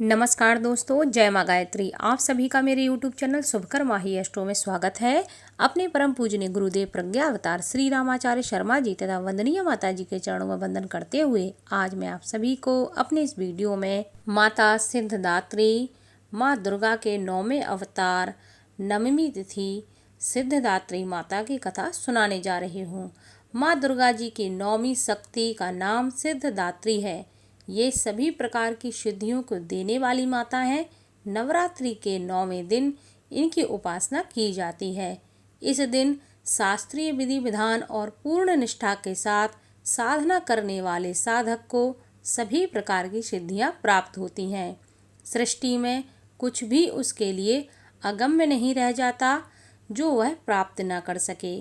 नमस्कार दोस्तों, जय माँ गायत्री। आप सभी का मेरे YouTube चैनल शुभकर माही एस्ट्रो में स्वागत है। अपने परम पूजनीय गुरुदेव प्रज्ञा अवतार श्री रामाचार्य शर्मा जी तथा वंदनीय माता जी के चरणों में वंदन करते हुए आज मैं आप सभी को अपने इस वीडियो में माता सिद्धिदात्री माँ दुर्गा के 9वें अवतार नवमी तिथि सिद्धिदात्री माता की कथा सुनाने जा रही हूँ। माँ दुर्गा जी की 9वीं शक्ति का नाम सिद्धिदात्री है। ये सभी प्रकार की सिद्धियों को देने वाली माता है। नवरात्रि के 9वें दिन इनकी उपासना की जाती है। इस दिन शास्त्रीय विधि विधान और पूर्ण निष्ठा के साथ साधना करने वाले साधक को सभी प्रकार की सिद्धियां प्राप्त होती हैं। सृष्टि में कुछ भी उसके लिए अगम्य नहीं रह जाता जो वह प्राप्त न कर सके।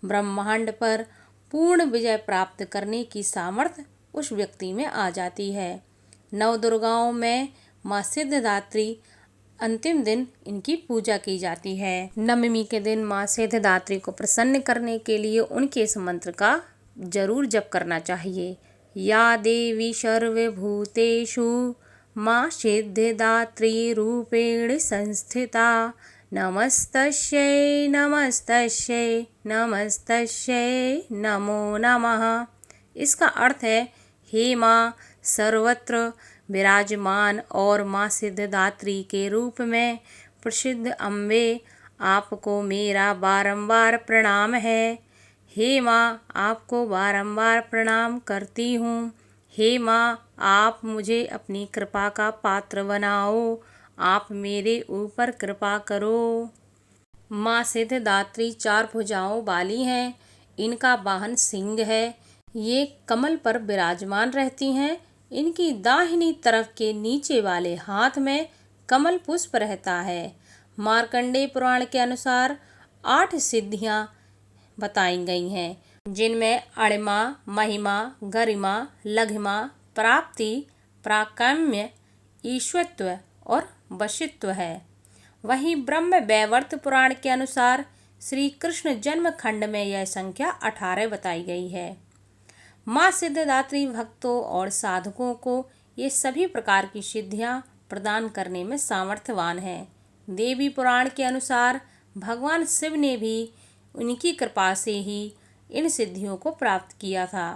ब्रह्मांड पर पूर्ण विजय प्राप्त करने की सामर्थ्य उस व्यक्ति में आ जाती है। नवदुर्गाओं में माँ सिद्धिदात्री अंतिम दिन इनकी पूजा की जाती है। नवमी के दिन माँ सिद्धिदात्री को प्रसन्न करने के लिए उनके इस मंत्र का जरूर जप करना चाहिए। या देवी सर्वभूतेषु माँ सिद्धिदात्री रूपेण संस्थिता नमस्तस्यै नमस्तस्यै नमस्तस्यै नमो नमः। इसका अर्थ है, हे माँ सर्वत्र विराजमान और माँ सिद्धिदात्री के रूप में प्रसिद्ध अम्बे, आपको मेरा बारंबार प्रणाम है। हे माँ, आपको बारंबार प्रणाम करती हूँ। हे माँ, आप मुझे अपनी कृपा का पात्र बनाओ। आप मेरे ऊपर कृपा करो। माँ सिद्धिदात्री 4 भुजाओं वाली हैं। इनका वाहन सिंह है। ये कमल पर विराजमान रहती हैं। इनकी दाहिनी तरफ के नीचे वाले हाथ में कमल पुष्प रहता है। मार्कंडेय पुराण के अनुसार 8 सिद्धियां बताई गई हैं, जिनमें अणिमा, महिमा, गरिमा, लघिमा, प्राप्ति, प्राकम्य, ईश्वरत्व और वशित्व है। वहीं ब्रह्म वैवर्त पुराण के अनुसार श्री कृष्ण जन्म खंड में यह संख्या 18 बताई गई है। माँ सिद्धिदात्री भक्तों और साधकों को ये सभी प्रकार की सिद्धियां प्रदान करने में सामर्थ्यवान है। देवी पुराण के अनुसार भगवान शिव ने भी उनकी कृपा से ही इन सिद्धियों को प्राप्त किया था।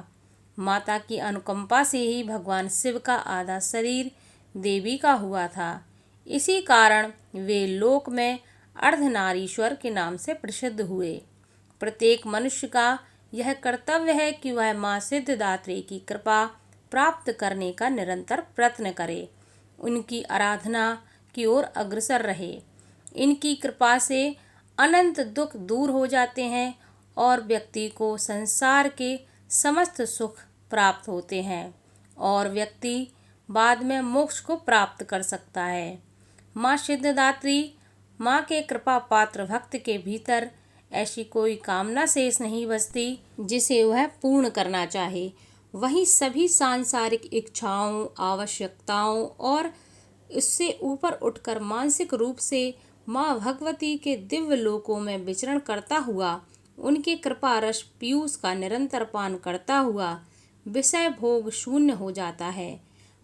माता की अनुकंपा से ही भगवान शिव का आधा शरीर देवी का हुआ था। इसी कारण वे लोक में अर्धनारीश्वर के नाम से प्रसिद्ध हुए। प्रत्येक मनुष्य का यह कर्तव्य है कि वह माँ सिद्धिदात्री की कृपा प्राप्त करने का निरंतर प्रयत्न करे, उनकी आराधना की ओर अग्रसर रहे। इनकी कृपा से अनंत दुख दूर हो जाते हैं और व्यक्ति को संसार के समस्त सुख प्राप्त होते हैं और व्यक्ति बाद में मोक्ष को प्राप्त कर सकता है। माँ सिद्धिदात्री माँ के कृपा पात्र भक्त के भीतर ऐसी कोई कामना शेष नहीं बचती जिसे वह पूर्ण करना चाहे। वहीं सभी सांसारिक इच्छाओं, आवश्यकताओं और उससे ऊपर उठकर मानसिक रूप से माँ भगवती के दिव्य लोकों में विचरण करता हुआ, उनके कृपा रस पीयूष का निरंतर पान करता हुआ विषय भोग शून्य हो जाता है।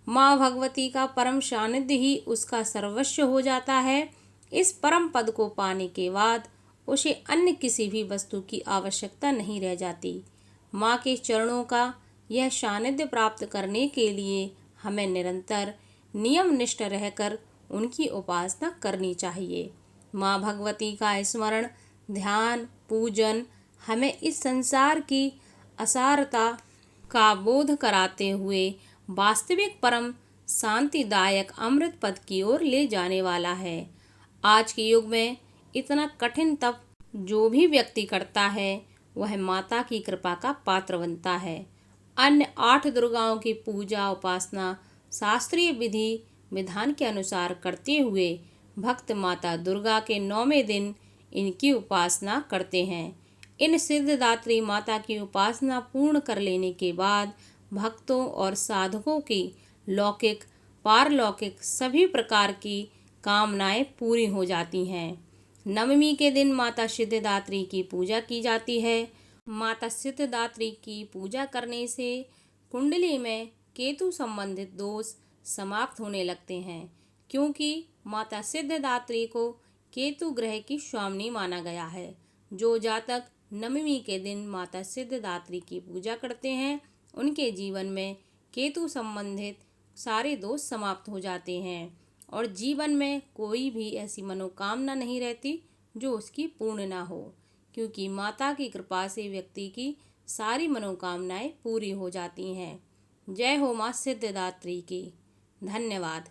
माँ भगवती का परम सानिध्य ही उसका सर्वस्व हो जाता है। इस परम पद को पाने के बाद उसे अन्य किसी भी वस्तु की आवश्यकता नहीं रह जाती। माँ के चरणों का यह सानिध्य प्राप्त करने के लिए हमें निरंतर नियम निष्ठ रहकर उनकी उपासना करनी चाहिए। माँ भगवती का स्मरण, ध्यान, पूजन हमें इस संसार की असारता का बोध कराते हुए वास्तविक परम शांतिदायक अमृत पद की ओर ले जाने वाला है। आज के युग में इतना कठिन तप जो भी व्यक्ति करता है वह माता की कृपा का पात्र बनता है। अन्य 8 दुर्गाओं की पूजा उपासना शास्त्रीय विधि विधान के अनुसार करते हुए भक्त माता दुर्गा के 9वें दिन इनकी उपासना करते हैं। इन सिद्धिदात्री माता की उपासना पूर्ण कर लेने के बाद भक्तों और साधकों की लौकिक, पारलौकिक सभी प्रकार की कामनाएं पूरी हो जाती हैं। नवमी के दिन माता सिद्धिदात्री की पूजा की जाती है। माता सिद्धिदात्री की पूजा करने से कुंडली में केतु संबंधित दोष समाप्त होने लगते हैं, क्योंकि माता सिद्धिदात्री को केतु ग्रह की स्वामिनी माना गया है। जो जातक नवमी के दिन माता सिद्धिदात्री की पूजा करते हैं, उनके जीवन में केतु संबंधित सारे दोष समाप्त हो जाते हैं और जीवन में कोई भी ऐसी मनोकामना नहीं रहती जो उसकी पूर्ण ना हो, क्योंकि माता की कृपा से व्यक्ति की सारी मनोकामनाएं पूरी हो जाती हैं। जय हो मां सिद्धिदात्री की। धन्यवाद।